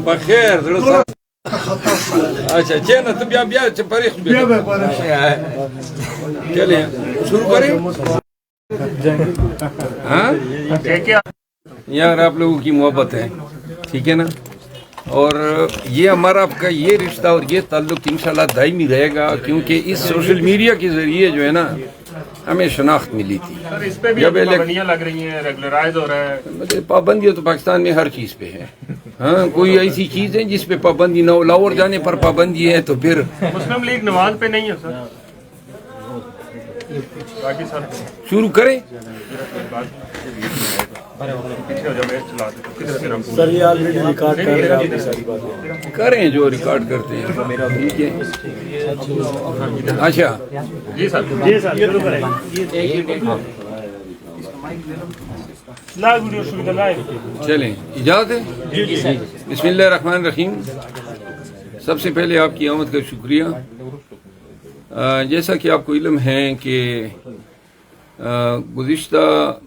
بخير اچھا چینا تو بیا بیا پریخ بیا چلیں شروع کریں ہاں یار آپ لوگوں کی محبت ہے ٹھیک ہے نا اور یہ ہمارا آپ کا یہ رشتہ اور یہ تعلق انشاءاللہ دائمی رہے گا کیونکہ اس سوشل میڈیا کے ذریعے جو ہے نا ہمیں شناخت ملی تھی اس پہ بھی پابندیاں لگ رہی ہیں ریگولرائز ہو رہا ہے پابندیاں تو پاکستان میں ہر چیز پہ ہے ہاں کوئی ایسی چیز ہے جس پہ پابندی نہ ہو لاہور جانے پر پابندی ہے تو پھر مسلم لیگ نواز پہ نہیں ہے سر باقی سر شروع کریں سر یہ آلریڈی ریکارڈ کر رہے ہیں ساری باتیں کریں جو ریکارڈ کرتے ہیں ٹھیک ہے اچھا جی سر شروع کریں چلیں اجازت ہے بسم اللہ الرحمن الرحیم سب سے پہلے آپ کی آمد کا شکریہ جیسا کہ آپ کو علم ہے کہ گزشتہ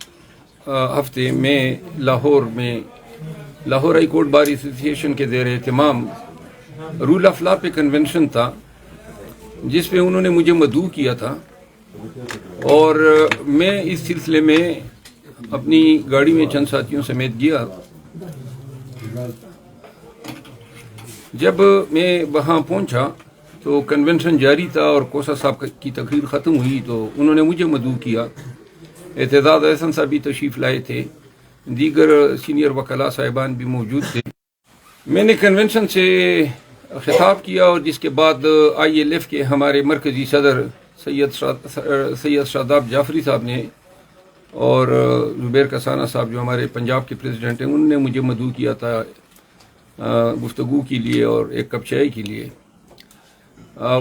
ہفتے میں لاہور ہائی کورٹ بار ایسوسی ایشن کے زیر اہتمام رول آف لا پہ کنونشن تھا جس پہ انہوں نے مجھے مدعو کیا تھا اور میں اس سلسلے میں اپنی گاڑی میں چند ساتھیوں سمیت گیا جب میں وہاں پہنچا تو کنونشن جاری تھا اور کوسا صاحب کی تقریر ختم ہوئی تو انہوں نے مجھے مدعو کیا اعتزاز احسن صاحب بھی تشریف لائے تھے دیگر سینئر وکلاء صاحبان بھی موجود تھے میں نے کنونشن سے خطاب کیا اور جس کے بعد ILF کے ہمارے مرکزی صدر سید شاداب جعفری صاحب نے اور زبیر کسانہ صاحب جو ہمارے پنجاب کے پریزیڈنٹ ہیں انہوں نے مجھے مدعو کیا تھا گفتگو کے لیے اور ایک کپ چائے کے لیے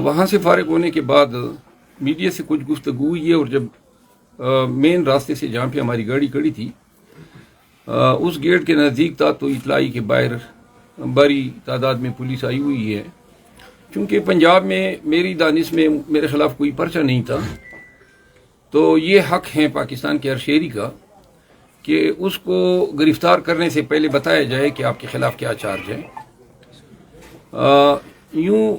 وہاں سے فارغ ہونے کے بعد میڈیا سے کچھ گفتگو ہوئی ہے اور جب مین راستے سے جہاں پہ ہماری گاڑی کھڑی تھی اس گیٹ کے نزدیک تھا تو اطلاع کے باہر بڑی تعداد میں پولیس آئی ہوئی ہے چونکہ پنجاب میں میری دانش میں میرے خلاف کوئی پرچہ نہیں تھا تو یہ حق ہے پاکستان کے ہر شہری کا کہ اس کو گرفتار کرنے سے پہلے بتایا جائے کہ آپ کے خلاف کیا چارج ہے یوں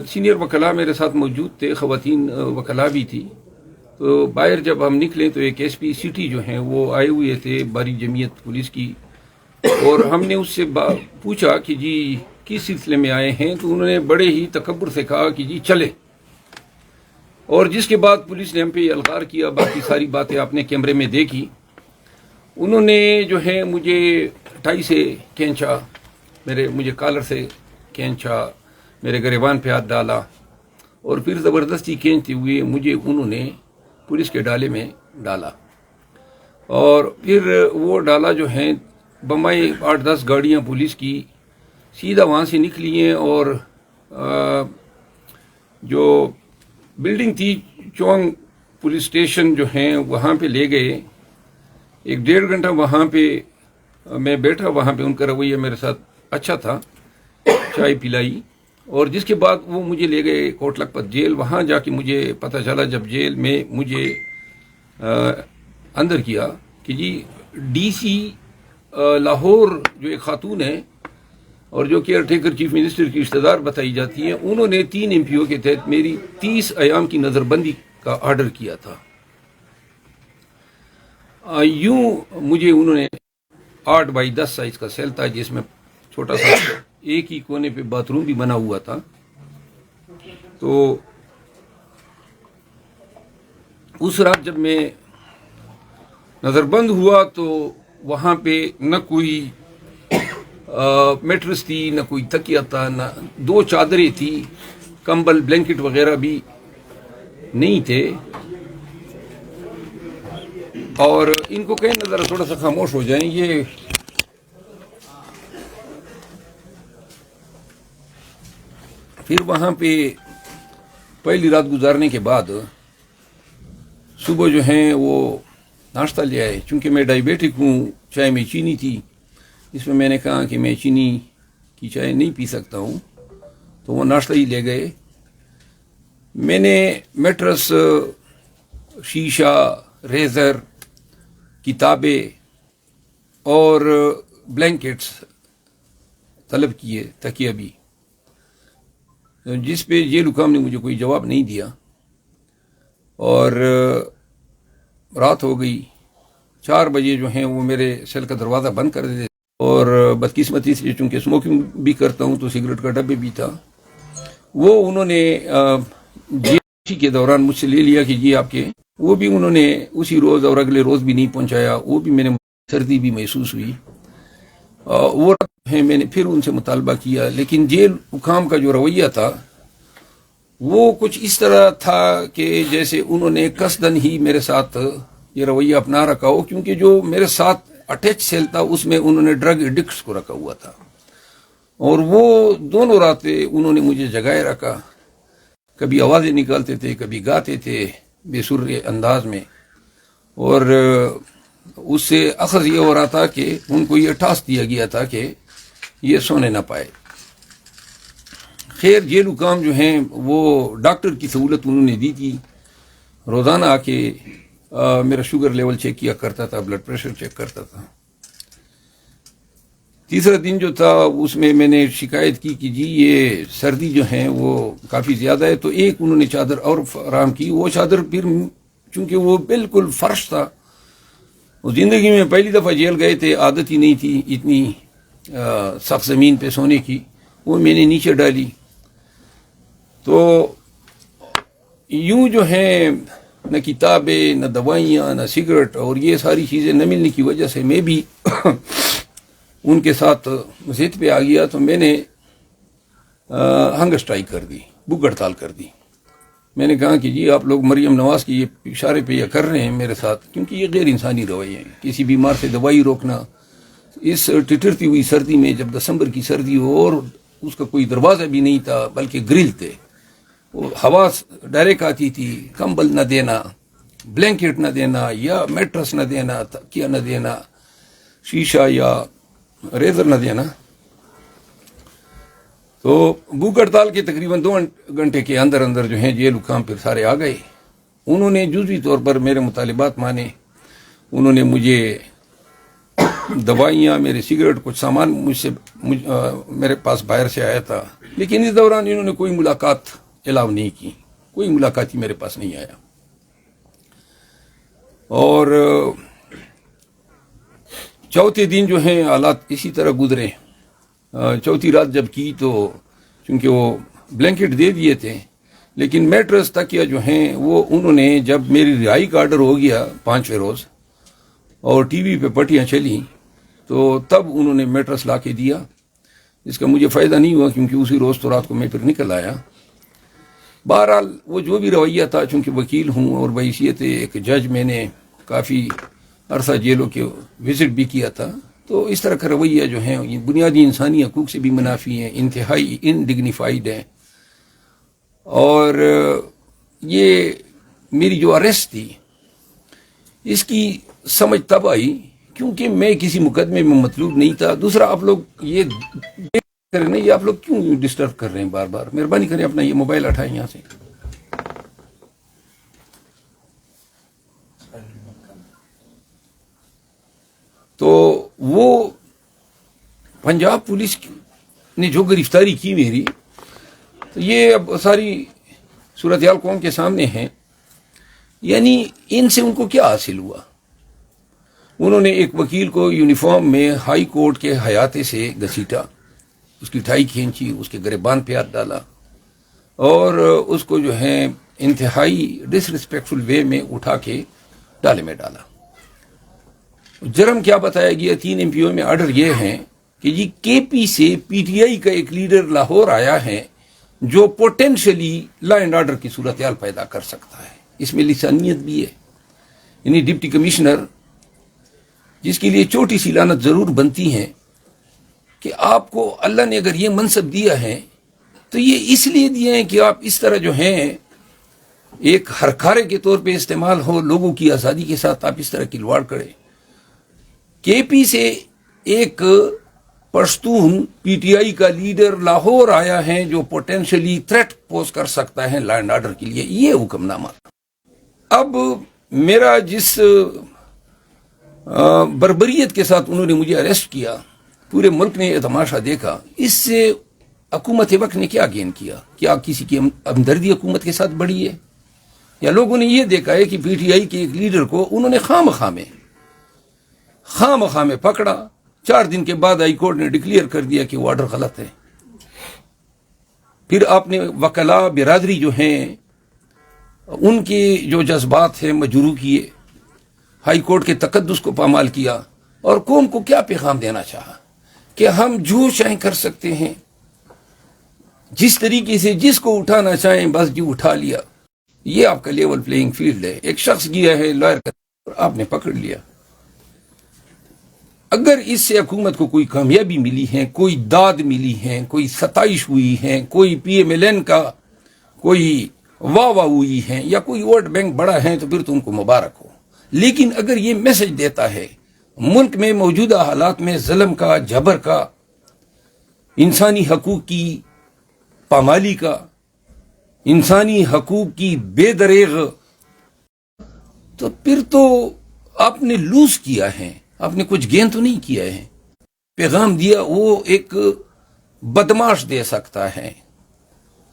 سینئر وکلاء میرے ساتھ موجود تھے خواتین وکلاء بھی تھی تو باہر جب ہم نکلے تو ایک SP سٹی جو ہیں وہ آئے ہوئے تھے باری جمعیت پولیس کی اور ہم نے اس سے پوچھا کہ جی کس سلسلے میں آئے ہیں تو انہوں نے بڑے ہی تکبر سے کہا کہ جی چلے اور جس کے بعد پولیس نے ہم پہ الغار کیا باقی ساری باتیں آپ نے کیمرے میں دیکھی انہوں نے جو ہے مجھے ٹائی سے کھینچا مجھے کالر سے کھینچا میرے گریبان پہ ہاتھ ڈالا اور پھر زبردستی کھینچتے ہوئے مجھے انہوں نے پولیس کے ڈالے میں ڈالا اور پھر وہ ڈالا جو ہیں بمبئی 8-10 گاڑیاں پولیس کی سیدھا وہاں سے نکلی ہیں اور جو بلڈنگ تھی چونگ پولیس اسٹیشن جو ہیں وہاں پہ لے گئے 1.5 گھنٹہ وہاں پہ میں بیٹھا وہاں پہ ان کا رویہ میرے ساتھ اچھا تھا چائے پلائی اور جس کے بعد وہ مجھے لے گئے کوٹ لکھپت جیل وہاں جا کے مجھے پتہ چلا جب جیل میں مجھے اندر کیا کہ جی DC لاہور جو ایک خاتون ہے اور جو کیئر ٹیکر چیف منسٹر کی رشتہ دار بتائی جاتی ہیں انہوں نے 3 MPO کے تحت میری 30 ایام کی نظر بندی کا آرڈر کیا تھا یوں مجھے انہوں نے 8x10 سائز کا سیل تھا جس میں چھوٹا سا ایک ہی کونے پہ باتھ روم بھی بنا ہوا تھا تو اس رات جب میں نظر بند ہوا تو وہاں پہ نہ کوئی میٹرس تھی، نہ کوئی تکیہ تھا، نہ 2 چادریں تھی، کمبل بلینکٹ وغیرہ بھی نہیں تھے. اور ان کو کہیں ذرا تھوڑا سا خاموش ہو جائیں. یہ پھر وہاں پہ پہلی رات گزارنے کے بعد صبح جو ہیں وہ ناشتہ لے آئے. چونکہ میں ڈائبیٹک ہوں، چائے میں چینی تھی، اس میں میں نے کہا کہ میں چینی کی چائے نہیں پی سکتا ہوں، تو وہ ناشتہ ہی لے گئے. میں نے میٹرس، شیشہ، ریزر، کتابیں اور بلینکٹس طلب کیے، تکیہ بھی، جس پہ جیل حکام نے مجھے کوئی جواب نہیں دیا. اور رات ہو گئی. 4 بجے جو ہیں وہ میرے سیل کا دروازہ بند کر دیتے. اور بدقسمتی سے چونکہ اسموکنگ بھی کرتا ہوں تو سگریٹ کا ڈبے بھی تھا. وہ انہوں نے جیل کے دوران مجھ سے لے لیا کہ جی آپ کے، وہ بھی انہوں نے اسی روز اور اگلے روز بھی نہیں پہنچایا. وہ بھی میں نے سردی بھی محسوس ہوئی. وہ ہے میں نے پھر ان سے مطالبہ کیا، لیکن جیل حکام کا جو رویہ تھا وہ کچھ اس طرح تھا کہ جیسے انہوں نے قصدن ہی میرے ساتھ یہ رویہ اپنا رکھا ہو، کیونکہ جو میرے ساتھ اٹیچ سیل تھا اس میں انہوں نے ڈرگ ایڈکٹس کو رکھا ہوا تھا. اور وہ دونوں راتیں انہوں نے مجھے جگائے رکھا. کبھی آوازیں نکالتے تھے، کبھی گاتے تھے بے سر انداز میں. اور اس سے اخذ یہ ہو رہا تھا کہ ان کو یہ ٹاسک دیا گیا تھا کہ یہ سونے نہ پائے. خیر جیل حکام جو ہیں وہ ڈاکٹر کی سہولت انہوں نے دی تھی. روزانہ آ کے میرا شوگر لیول چیک کیا کرتا تھا، بلڈ پریشر چیک کرتا تھا. تیسرا دن جو تھا اس میں نے شکایت کی کہ جی یہ سردی جو ہیں وہ کافی زیادہ ہے. تو ایک انہوں نے چادر اور فراہم کی. وہ چادر پھر چونکہ وہ بالکل فرش تھا، وہ زندگی میں پہلی دفعہ جیل گئے تھے، عادت ہی نہیں تھی اتنی سخت زمین پہ سونے کی. وہ میں نے نیچے ڈالی. تو یوں جو ہیں نہ کتابیں، نہ دوائیاں، نہ سگریٹ، اور یہ ساری چیزیں نہ ملنے کی وجہ سے میں بھی ان کے ساتھ ضد پہ آ گیا. تو میں نے ہنگر اسٹرائک کر دی، بھوک ہڑتال کر دی. میں نے کہا کہ جی آپ لوگ مریم نواز کی یہ اشارے پہ یہ کر رہے ہیں میرے ساتھ، کیونکہ یہ غیر انسانی رویے ہیں. کسی بیمار سے دوائی روکنا اس ٹٹرتی ہوئی سردی میں، جب دسمبر کی سردی ہو اور اس کا کوئی دروازہ بھی نہیں تھا بلکہ گرل تھے، وہ ہوا ڈائریکٹ آتی تھی. کمبل نہ دینا، بلینکٹ نہ دینا، یا میٹرس نہ دینا، تکیہ نہ دینا، شیشہ یا ریزر نہ دینا. تو بھوک ہڑتال کے تقریباً 2 گھنٹے کے اندر اندر جو ہیں جیل حکام پھر سارے آ گئے. انہوں نے جزوی طور پر میرے مطالبات مانے. انہوں نے مجھے دوائیاں، میرے سگریٹ، کچھ سامان میرے پاس باہر سے آیا تھا، لیکن اس دوران انہوں نے کوئی ملاقات الاؤ نہیں کی. کوئی ملاقاتی میرے پاس نہیں آیا. اور چوتھے دن جو ہیں حالات اسی طرح گزرے. چوتھی رات جب کی تو چونکہ وہ بلینکٹ دے دیے تھے، لیکن میٹرس تکیہ جو ہیں وہ انہوں نے، جب میری رہائی کا آرڈر ہو گیا 5ویں روز اور ٹی وی پہ پٹیاں چلیں، تو تب انہوں نے میٹرس لا کے دیا. اس کا مجھے فائدہ نہیں ہوا کیونکہ اسی روز تو رات کو میں پھر نکل آیا. بہرحال وہ جو بھی رویہ تھا، چونکہ وکیل ہوں اور بحیثیت ایک جج میں نے کافی عرصہ جیلوں کے وزٹ بھی کیا تھا، تو اس طرح کا رویہ جو ہیں یہ بنیادی انسانی حقوق سے بھی منافی ہیں، انتہائی انڈگنیفائڈ ہیں. اور یہ میری جو اریسٹ تھی اس کی سمجھ تب آئی کیونکہ میں کسی مقدمے میں مطلوب نہیں تھا. دوسرا، آپ لوگ یہ کریں نا، یہ آپ لوگ کیوں ڈسٹرب کر رہے ہیں بار بار؟ مہربانی کریں اپنا یہ موبائل اٹھائیں یہاں سے. تو وہ پنجاب پولیس نے جو گرفتاری کی میری، تو یہ اب ساری صورتحال قوم کے سامنے ہے. یعنی ان سے ان کو کیا حاصل ہوا؟ انہوں نے ایک وکیل کو یونیفارم میں ہائی کورٹ کے حیاتے سے گھسیٹا، اس کی ٹائی کھینچی، اس کے گریبان پہ ہاتھ ڈالا، اور اس کو جو ہے انتہائی ڈسرسپیکٹفل وے میں اٹھا کے ڈالے میں ڈالا. جرم کیا بتایا گیا 3 MPO میں آرڈر یہ ہیں کہ جی کے پی سے پی ٹی آئی کا ایک لیڈر لاہور آیا ہے جو پوٹینشلی لا اینڈ آرڈر کی صورتحال پیدا کر سکتا ہے. اس میں لسانیت بھی ہے. یعنی ڈپٹی کمشنر جس کے لیے چھوٹی سی لعنت ضرور بنتی ہے کہ آپ کو اللہ نے اگر یہ منصب دیا ہے تو یہ اس لیے دیا ہے کہ آپ اس طرح جو ہیں ایک ہرکارے کے طور پہ استعمال ہو, لوگوں کی آزادی کے ساتھ آپ اس طرح کھلواڑ کریں. کے پی سے ایک پشتون پی ٹی آئی کا لیڈر لاہور آیا ہے جو پوٹینشلی تھریٹ پوز کر سکتا ہے لا اینڈ آرڈر کے لیے, یہ حکم نامہ. اب میرا جس بربریت کے ساتھ انہوں نے مجھے اریسٹ کیا, پورے ملک نے یہ تماشا دیکھا, اس سے حکومت وقت نے کیا گین کیا؟ کیا کسی کی ہمدردی حکومت کے ساتھ بڑھی ہے؟ یا لوگوں نے یہ دیکھا ہے کہ پی ٹی آئی کے ایک لیڈر کو انہوں نے خام میں پکڑا, 4 دن کے بعد ہائی کورٹ نے ڈکلیئر کر دیا کہ وہ آرڈر غلط ہے. پھر آپ نے وکلاء برادری جو ہیں ان کے جو جذبات ہیں مجروح کیے, ہائی کورٹ کے تقدس کو پامال کیا, اور قوم کو کیا پیغام دینا چاہا کہ ہم جو چاہیں کر سکتے ہیں, جس طریقے سے جس کو اٹھانا چاہیں بس جو اٹھا لیا. یہ آپ کا لیول پلئنگ فیلڈ ہے. ایک شخص گیا ہے لائر کا اور آپ نے پکڑ لیا. اگر اس سے حکومت کو کوئی کامیابی ملی ہے, کوئی داد ملی ہے, کوئی ستائش ہوئی ہے, کوئی پی ایم ایل این کا کوئی واہ ہوئی ہے, یا کوئی ووٹ بینک بڑا ہے, تو پھر تو ان کو مبارک ہو. لیکن اگر یہ میسج دیتا ہے ملک میں موجودہ حالات میں ظلم کا, جبر کا, انسانی حقوق کی پامالی کا, انسانی حقوق کی بے دریغ, تو پھر تو آپ نے لوز کیا ہے, آپ نے کچھ گین تو نہیں کیا ہے. پیغام دیا وہ ایک بدماش دے سکتا ہے.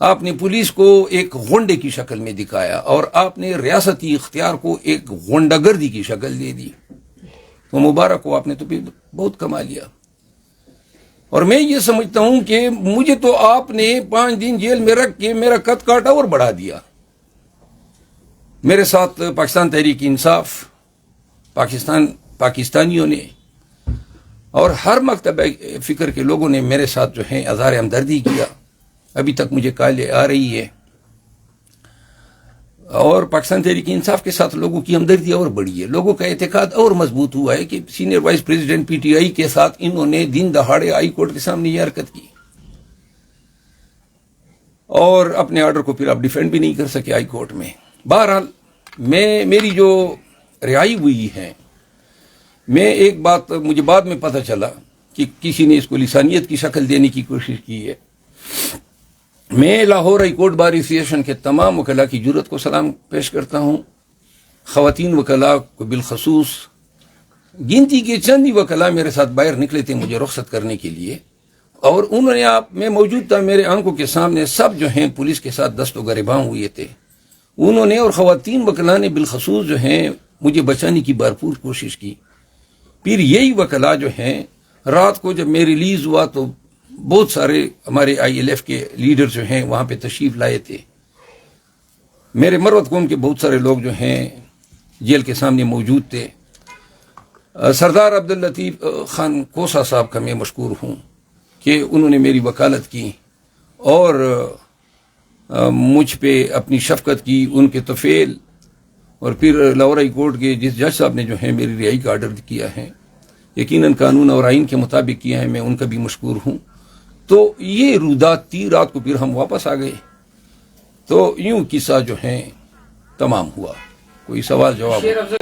آپ نے پولیس کو ایک غنڈے کی شکل میں دکھایا, اور آپ نے ریاستی اختیار کو ایک غنڈہ گردی کی شکل دے دی. تو مبارک ہو, آپ نے تو پھر بہت کما لیا. اور میں یہ سمجھتا ہوں کہ مجھے تو آپ نے 5 دن جیل میں رکھ کے میرا قد کاٹا اور بڑھا دیا. میرے ساتھ پاکستان تحریک انصاف, پاکستانیوں نے اور ہر مکتب فکر کے لوگوں نے میرے ساتھ جو ہیں اظہار ہمدردی کیا. ابھی تک مجھے کالیں آ رہی ہے, اور پاکستان تحریک انصاف کے ساتھ لوگوں کی ہمدردی اور بڑھی ہے. لوگوں کا اعتقاد اور مضبوط ہوا ہے کہ senior vice president P T I کے ساتھ انہوں نے دن دہاڑے ہائی کورٹ کے سامنے یہ حرکت کی, اور اپنے آرڈر کو پھر آپ ڈیفینڈ بھی نہیں کر سکے ہائی کورٹ میں. بہرحال میری جو رہائی ہوئی ہے, میں ایک بات مجھے بعد میں پتہ چلا کہ کسی نے اس کو لسانیت کی شکل دینے کی کوشش کی ہے. میں لاہور ہائی کورٹ بار ایسوسی ایشن کے تمام وکلاء کی جرات کو سلام پیش کرتا ہوں. خواتین وکلاء کو بالخصوص, گنتی کے چند ہی وکلاء میرے ساتھ باہر نکلے تھے مجھے رخصت کرنے کے لیے, اور انہوں نے میں موجود تھا, میرے آنکھوں کے سامنے سب جو ہیں پولیس کے ساتھ دست و گریباں ہوئے تھے. انہوں نے اور خواتین وکلاء نے بالخصوص جو ہیں مجھے بچانے کی بھرپور کوشش کی. پھر یہی وکلاء جو ہیں رات کو جب میں ریلیز ہوا تو بہت سارے ہمارے آئی ایل ایف کے لیڈر جو ہیں وہاں پہ تشریف لائے تھے. میرے مروت قوم کے بہت سارے لوگ جو ہیں جیل کے سامنے موجود تھے. سردار عبداللطیف خان کوسا صاحب کا میں مشکور ہوں کہ انہوں نے میری وکالت کی اور مجھ پہ اپنی شفقت کی. ان کے طفیل اور پھر لاہور ہائی کورٹ کے جس جج صاحب نے جو ہے میری رہائی کا آرڈر کیا ہے, یقیناً قانون اور آئین کے مطابق کیا ہے, میں ان کا بھی مشکور ہوں. تو یہ رودات تھی. رات کو پھر ہم واپس آ گئے. تو یوں قصہ جو ہیں تمام ہوا. کوئی سوال جواب؟